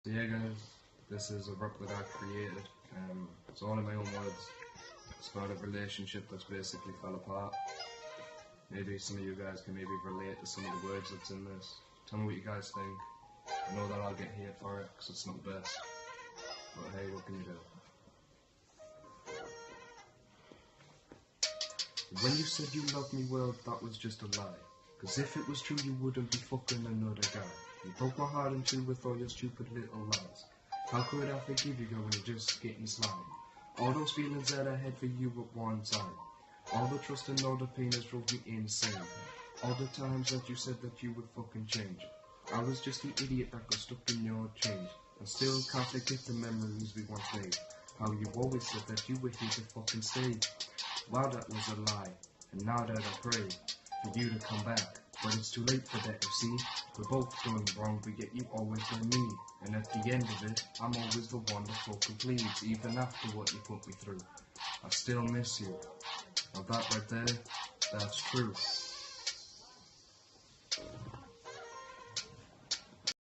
So yeah guys, this is a rap that I created. It's all in my own words. It's about a relationship that's basically fell apart. Maybe some of you guys can maybe relate to some of the words that's in this. Tell me what you guys think. I know that I'll get hate for it because it's not the best. But hey, what can you do? When you said you loved me, well, that was just a lie. Cause if it was true, you wouldn't be fucking another guy. You broke my heart in two with all your stupid little lies. How could I forgive you, girl, when you're just getting slime? All those feelings that I had for you at one time. All the trust and all the pain has drove me insane. All the times that you said that you would fucking change. I was just an idiot that got stuck in your chains. And still can't forget the memories we once made. How you always said that you were here to fucking stay. Wow, that was a lie. And now that I pray for you to come back, but it's too late for that, you see. We're both going wrong, but yet you always blame me. And at the end of it, I'm always the one that fucking pleads. Even after what you put me through, I still miss you. Now that right there, that's true.